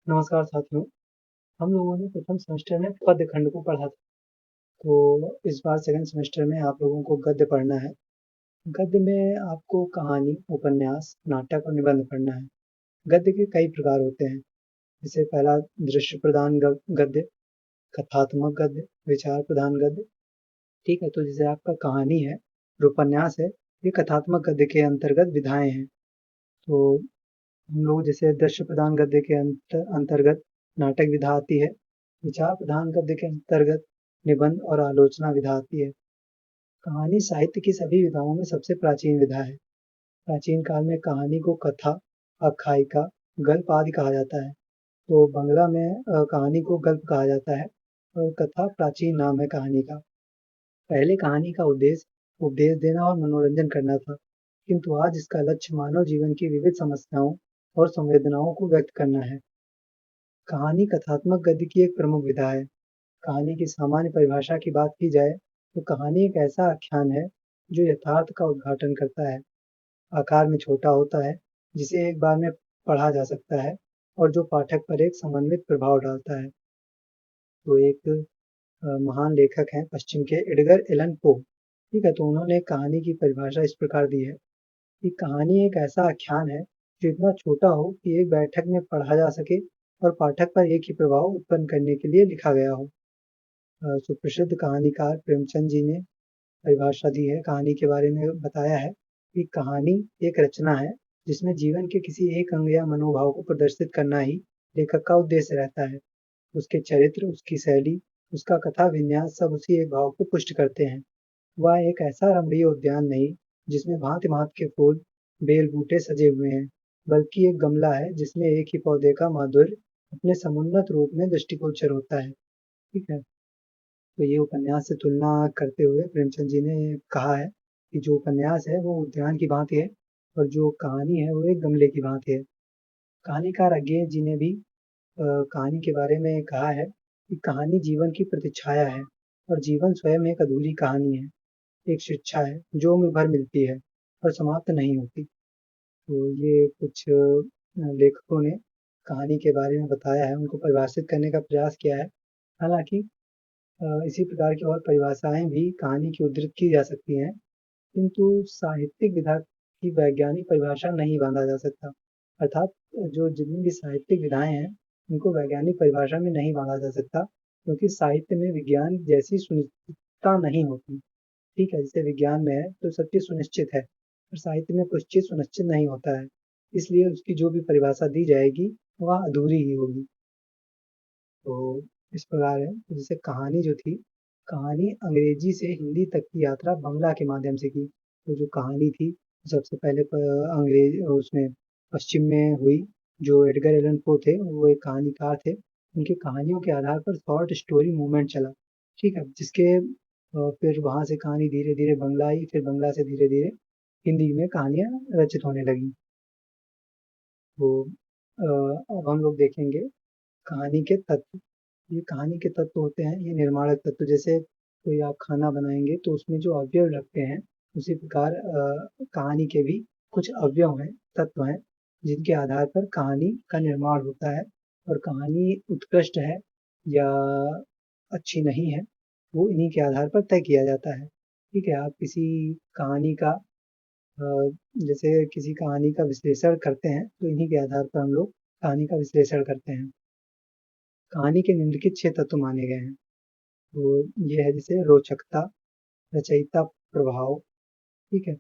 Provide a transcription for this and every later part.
नमस्कार साथियों। हम लोगों ने प्रथम सेमेस्टर में पद्य खंड को पढ़ा था। तो इस बार सेकंड सेमेस्टर में आप लोगों को गद्य पढ़ना है। गद्य में आपको कहानी, उपन्यास, नाटक और निबंध पढ़ना है। गद्य के कई प्रकार होते हैं। जैसे पहला दृश्य प्रधान गद्य, कथात्मक गद्य, विचार प्रधान गद्य। ठीक है, तो जैसे आपका कहानी है और उपन्यास है, ये कथात्मक गद्य के अंतर्गत विधाएं हैं। तो हम लोग जैसे दृश्य प्रधान गद्य के अंतर्गत नाटक विधा आती है। विचार प्रधान गद्य के अंतर्गत निबंध और आलोचना विधा आती है। कहानी साहित्य की सभी विधाओं में सबसे प्राचीन विधा है। प्राचीन काल में कहानी को कथा, आख्यायिका, गल्प आदि कहा जाता है। तो बंगला में कहानी को गल्प कहा जाता है और कथा प्राचीन नाम है कहानी का। पहले कहानी का उद्देश्य उपदेश देना और मनोरंजन करना था, किंतु आज इसका लक्ष्य मानव जीवन की विविध समस्याओं और संवेदनाओं को व्यक्त करना है। कहानी कथात्मक गद्य की एक प्रमुख विधा है। कहानी की सामान्य परिभाषा की बात की जाए तो कहानी एक ऐसा आख्यान है जो यथार्थ का उद्घाटन करता है, आकार में छोटा होता है, जिसे एक बार में पढ़ा जा सकता है और जो पाठक पर एक समन्वित प्रभाव डालता है। तो एक महान लेखक हैं पश्चिम के एडगर एलन पो। ठीक है, तो उन्होंने कहानी की परिभाषा इस प्रकार दी है कि कहानी एक ऐसा आख्यान है जो इतना छोटा हो कि एक बैठक में पढ़ा जा सके और पाठक पर एक ही प्रभाव उत्पन्न करने के लिए लिखा गया हो। सुप्रसिद्ध कहानीकार प्रेमचंद जी ने परिभाषा दी है, कहानी के बारे में बताया है कि कहानी एक रचना है जिसमें जीवन के किसी एक अंग या मनोभाव को प्रदर्शित करना ही लेखक का उद्देश्य रहता है। उसके चरित्र, उसकी शैली, उसका कथा विन्यास सब उसी एक भाव को पुष्ट करते हैं। वह एक ऐसा रमणीय उद्यान नहीं जिसमें भांति-भांति के फूल, बेल-बूटे सजे हुए हैं, बल्कि एक गमला है जिसमें एक ही पौधे का माधुर्य अपने समुन्नत रूप में दृष्टिगोचर होता है। ठीक है? तो ये उपन्यास से तुलना करते हुए प्रेमचंद जी ने कहा है कि जो उपन्यास है वो उद्यान की भांति है और जो कहानी है वो एक गमले की भांति है। कहानीकार अज्ञेय जी ने भी कहानी के बारे में कहा है कि कहानी जीवन की प्रतिच्छाया है और जीवन स्वयं एक अधूरी कहानी है, एक शिक्षा है जो उम्र भर मिलती है और समाप्त नहीं होती। तो ये कुछ लेखकों ने कहानी के बारे में बताया है, उनको परिभाषित करने का प्रयास किया है। हालांकि इसी प्रकार की और परिभाषाएं भी कहानी की उद्धृत की जा सकती हैं, किंतु साहित्यिक विधा की वैज्ञानिक परिभाषा नहीं बांधा जा सकता। अर्थात जो जितनी भी साहित्यिक विधाएं हैं उनको वैज्ञानिक परिभाषा में नहीं बांधा जा सकता, क्योंकि साहित्य में विज्ञान जैसी सुनिश्चितता नहीं होती। ठीक है, जैसे विज्ञान में है तो सब चीज सुनिश्चित है, पर साहित्य में कुछ चीज सुनिश्चित नहीं होता है, इसलिए उसकी जो भी परिभाषा दी जाएगी वह अधूरी ही होगी। तो इस प्रकार है, तो जैसे कहानी जो थी, कहानी अंग्रेजी से हिंदी तक की यात्रा बंगला के माध्यम से की। तो जो कहानी थी सबसे पहले अंग्रेज उसमें पश्चिम में हुई। जो एडगर एलन पो थे वो एक कहानीकार थे। उनकी कहानियों के आधार पर शॉर्ट स्टोरी मूवमेंट चला। ठीक है, जिसके फिर वहां से कहानी धीरे धीरे बंगला आई, फिर बंगला से धीरे धीरे हिंदी में कहानियां रचित होने लगी। तो अब हम लोग देखेंगे कहानी के तत्व। ये कहानी के तत्व होते हैं, ये निर्माणक तत्व। जैसे कोई आप खाना बनाएंगे तो उसमें जो अवयव लगते हैं, उसी प्रकार कहानी के भी कुछ अवयव हैं, तत्व हैं, जिनके आधार पर कहानी का निर्माण होता है। और कहानी उत्कृष्ट है या अच्छी नहीं है, वो इन्हीं के आधार पर तय किया जाता है। ठीक है, आप किसी कहानी का जैसे किसी कहानी का विश्लेषण करते हैं तो इन्हीं के आधार पर हम लोग कहानी का विश्लेषण करते हैं। कहानी के निम्नलिखित 6 तत्व माने गए हैं। तो ये है जैसे रोचकता, रचयिता प्रभाव। ठीक है,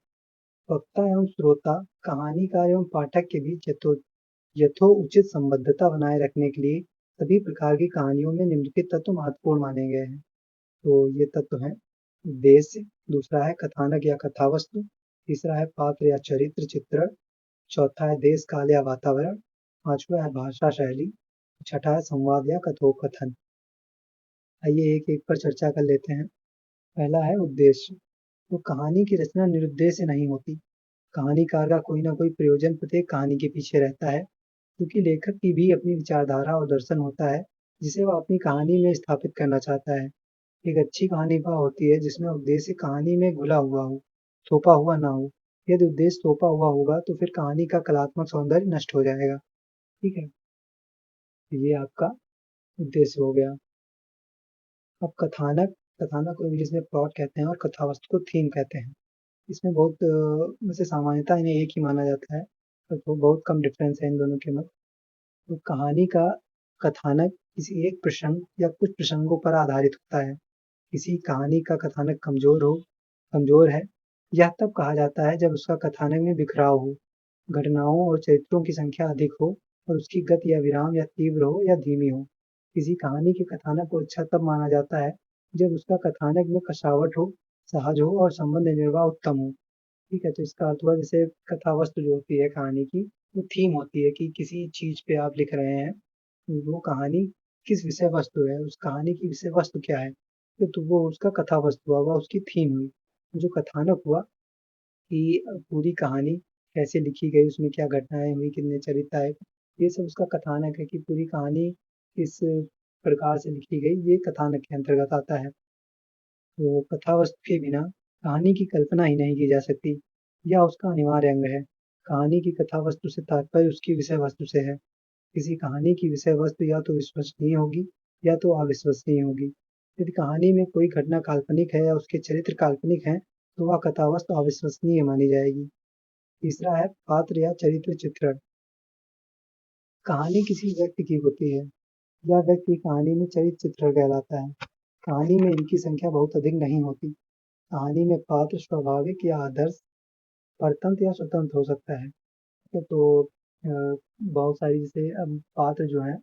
वक्ता एवं श्रोता, कहानीकार एवं पाठक के बीच यथोचित संबद्धता बनाए रखने के लिए सभी प्रकार की कहानियों में निम्नलिखित तत्व महत्वपूर्ण माने गए हैं। तो ये तत्व हैं उद्देश्य, दूसरा है कथानक या कथावस्तु, तीसरा है पात्र या चरित्र चित्रण, चौथा है देश काल या वातावरण, पांचवा है भाषा शैली, छठा है संवाद या कथोपकथन। आइए एक एक पर चर्चा कर लेते हैं। पहला है उद्देश्य। तो कहानी की रचना निरुद्देश्य नहीं होती। कहानीकार का कोई ना कोई प्रयोजन प्रत्येक कहानी के पीछे रहता है, क्योंकि लेखक की भी अपनी विचारधारा और दर्शन होता है जिसे वह अपनी कहानी में स्थापित करना चाहता है। एक अच्छी कहानी वह होती है जिसमें उद्देश्य कहानी में घुला हुआ हो, थोपा हुआ ना हो। यदि उद्देश्य थोपा हुआ होगा तो फिर कहानी का कलात्मक सौंदर्य नष्ट हो जाएगा। ठीक है, ये आपका उद्देश्य हो गया। अब कथानक कथानक को इंग्लिश में प्लॉट कहते हैं और कथावस्तु को थीम कहते हैं। इसमें बहुत वैसे सामान्यतः इन्हें एक ही माना जाता है, पर तो बहुत कम डिफरेंस है इन दोनों के मध्य। तो कहानी का कथानक किसी एक प्रसंग या कुछ प्रसंगों पर आधारित होता है। किसी कहानी का कथानक कमजोर है, यह तब कहा जाता है जब उसका कथानक में बिखराव हो, घटनाओं और चरित्रों की संख्या अधिक हो और उसकी गति या विराम या तीव्र हो या धीमी हो। किसी कहानी के कथानक को अच्छा तब माना जाता है जब उसका कथानक में कसावट हो, सहज हो और संबंध निर्वाह उत्तम हो। ठीक है, तो इसका अर्थ हुआ जैसे कथा वस्तु जो होती है कहानी की, वो थीम होती है कि किसी चीज पे आप लिख रहे हैं, वो कहानी किस विषय वस्तु है, उस कहानी की विषय वस्तु क्या है, तो वो उसका कथा वस्तु हुआ, वह उसकी थीम हुई। जो कथानक हुआ कि पूरी कहानी कैसे लिखी गई, उसमें क्या घटनाएं हुई, कितने चरित्र आए, ये सब उसका कथानक है कि पूरी कहानी किस प्रकार से लिखी गई, ये कथानक के अंतर्गत आता है। तो कथा वस्तु के बिना कहानी की कल्पना ही नहीं की जा सकती, यह उसका अनिवार्य अंग है। कहानी की कथा वस्तु से तात्पर्य उसकी विषय वस्तु से है। किसी कहानी की विषय वस्तु या तो विश्वसनीय होगी या तो अविश्वसनीय होगी। यदि कहानी में कोई घटना काल्पनिक है या उसके चरित्र काल्पनिक हैं, तो वह कथा वस्तु अविश्वसनीय मानी जाएगी। तीसरा है पात्र या चरित्र चित्रण। कहानी किसी व्यक्ति की होती है, यह व्यक्ति कहानी में चरित्र चित्रण कहलाता है। कहानी में इनकी संख्या बहुत अधिक नहीं होती। कहानी में पात्र स्वाभाविक या आदर्श, परतंत्र या स्वतंत्र हो सकता है। ठीक है, तो बहुत सारी जैसे अब पात्र जो हैं,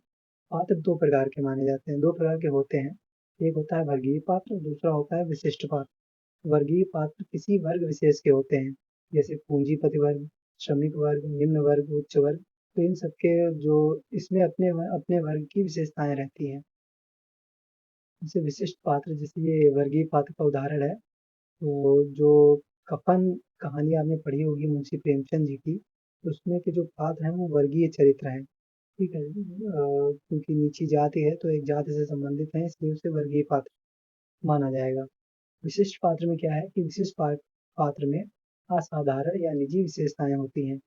पात्र दो प्रकार के माने जाते हैं, दो प्रकार के होते हैं। एक होता है वर्गीय पात्र, दूसरा होता है विशिष्ट पात्र। वर्गीय पात्र किसी वर्ग विशेष के होते हैं, जैसे पूंजीपति वर्ग, श्रमिक वर्ग, निम्न वर्ग, उच्च वर्ग। तो इन सबके जो इसमें अपने अपने वर्ग की विशेषताएं रहती हैं। जैसे विशिष्ट पात्र, जैसे ये वर्गीय पात्र का उदाहरण है, तो जो कफन कहानी आपने पढ़ी होगी मुंशी प्रेमचंद जी की, उसमें के जो पात्र हैं वो वर्गीय चरित्र हैं। ठीक है, क्योंकि नीची जाति है तो एक जाति से संबंधित है, इसलिए उसे वर्गीय पात्र माना जाएगा। विशिष्ट पात्र में क्या है कि पात्र में असाधारण या निजी विशेषताएं होती हैं।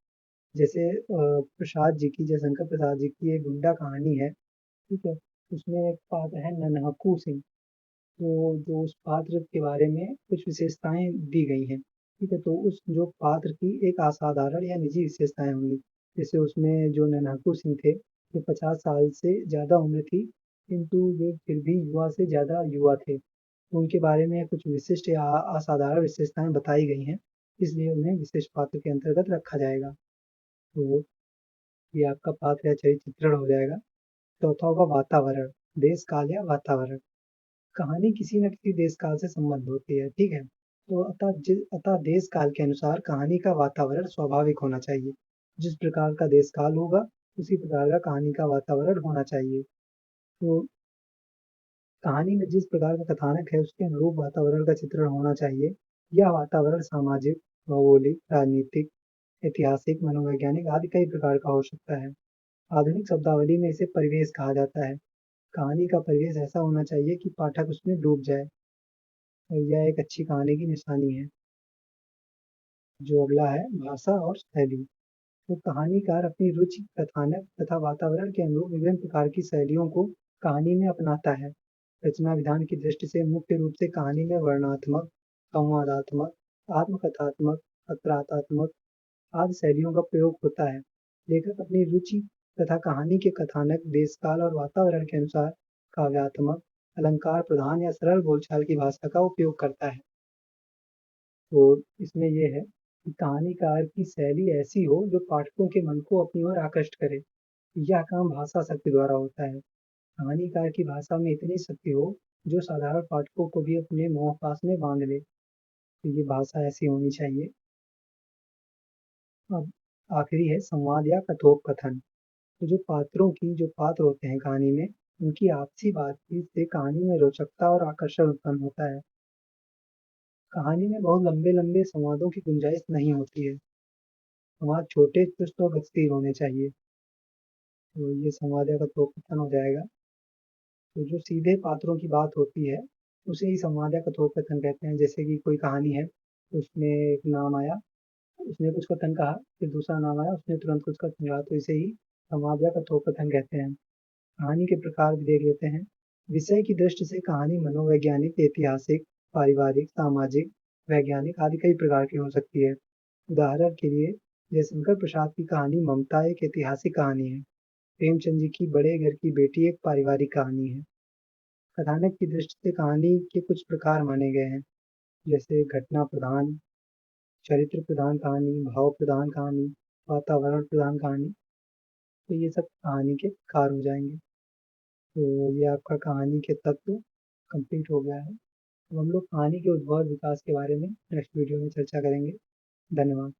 जैसे प्रसाद जी की, जयशंकर प्रसाद जी की एक गुंडा कहानी है। ठीक है, उसमें एक पात्र है नन्हकू सिंह। तो जो उस पात्र के बारे में कुछ विशेषताएं दी गई हैं। ठीक है, तो उस जो पात्र की एक असाधारण या निजी विशेषताएं होंगी। जैसे उसमें जो नन्हकू सिंह थे, ये 50 साल से ज़्यादा उम्र थी, किंतु वे फिर भी युवा से ज़्यादा युवा थे। तो उनके बारे में कुछ विशिष्ट या असाधारण विशेषताएं बताई गई हैं, इसलिए उन्हें विशेष पात्र के अंतर्गत रखा जाएगा। तो ये आपका पात्र या चरित्र चित्रण हो जाएगा। चौथा होगा वातावरण, देश काल या वातावरण। कहानी किसी न किसी देश काल से संबद्ध होती है। ठीक है, तो अतः देश काल के अनुसार कहानी का वातावरण स्वाभाविक होना चाहिए। जिस प्रकार का देश काल होगा, उसी प्रकार का कहानी का वातावरण होना चाहिए। तो कहानी में जिस प्रकार का कथानक है उसके अनुरूप वातावरण का चित्रण होना चाहिए। यह वातावरण सामाजिक, भौगोलिक, राजनीतिक, ऐतिहासिक, मनोवैज्ञानिक आदि कई प्रकार का हो सकता है। आधुनिक शब्दावली में इसे परिवेश कहा जाता है। कहानी का परिवेश ऐसा होना चाहिए कि पाठक उसमें डूब जाए, और यह एक अच्छी कहानी की निशानी है। जो अगला है भाषा और शैली। तो कहानीकार अपनी रुचि, कथानक तथा वातावरण के अनुरूप विभिन्न प्रकार की शैलियों को कहानी में अपनाता है। रचना विधान की दृष्टि से मुख्य रूप से कहानी में वर्णनात्मक, संवादात्मक, आत्मकथात्मक, पत्रात्मक आदि शैलियों का प्रयोग होता है। लेखक अपनी रुचि तथा कहानी के कथानक, देशकाल और वातावरण के अनुसार काव्यात्मक, अलंकार प्रधान या सरल बोलचाल की भाषा का उपयोग करता है। तो इसमें ये है कि कहानीकार की शैली ऐसी हो जो पाठकों के मन को अपनी ओर आकृष्ट करे। यह काम भाषा शक्ति द्वारा होता है। कहानीकार की भाषा में इतनी शक्ति हो जो साधारण पाठकों को भी अपने मोह पास में बांध ले। तो ये भाषा ऐसी होनी चाहिए। अब आखिरी है संवाद या कथोपकथन। तो जो पात्र होते हैं कहानी में, उनकी आपसी बातचीत से कहानी में रोचकता और आकर्षण उत्पन्न होता है। कहानी में बहुत लंबे लंबे संवादों की गुंजाइश नहीं होती है। संवाद छोटे, चुस्त और गतिशील होने चाहिए। तो ये संवाद या कथोपकथन हो जाएगा। तो जो सीधे पात्रों की बात होती है, उसे ही संवाद या कथोपकथन कहते हैं। जैसे कि कोई कहानी है, उसमें एक नाम आया, उसने कुछ कथन कहा, फिर दूसरा नाम आया, उसने तुरंत कुछ कथन कहा, तो इसे ही संवाद या कथोपकथन कहते हैं। कहानी के प्रकार भी देख लेते हैं। विषय की दृष्टि से कहानी मनोवैज्ञानिक, ऐतिहासिक, पारिवारिक, सामाजिक, वैज्ञानिक आदि कई प्रकार की हो सकती है। उदाहरण के लिए जयशंकर प्रसाद की कहानी ममता एक ऐतिहासिक कहानी है। प्रेमचंद जी की बड़े घर की बेटी एक पारिवारिक कहानी है। कथानक की दृष्टि से कहानी के कुछ प्रकार माने गए हैं, जैसे घटना प्रधान, चरित्र प्रधान कहानी, भाव प्रधान कहानी, वातावरण प्रधान कहानी। तो ये सब कहानी के प्रकार हो जाएंगे। तो ये आपका कहानी के तत्व कंप्लीट हो गया है। अब हम लोग कहानी के उद्भव और विकास के बारे में नेक्स्ट वीडियो में चर्चा करेंगे। धन्यवाद।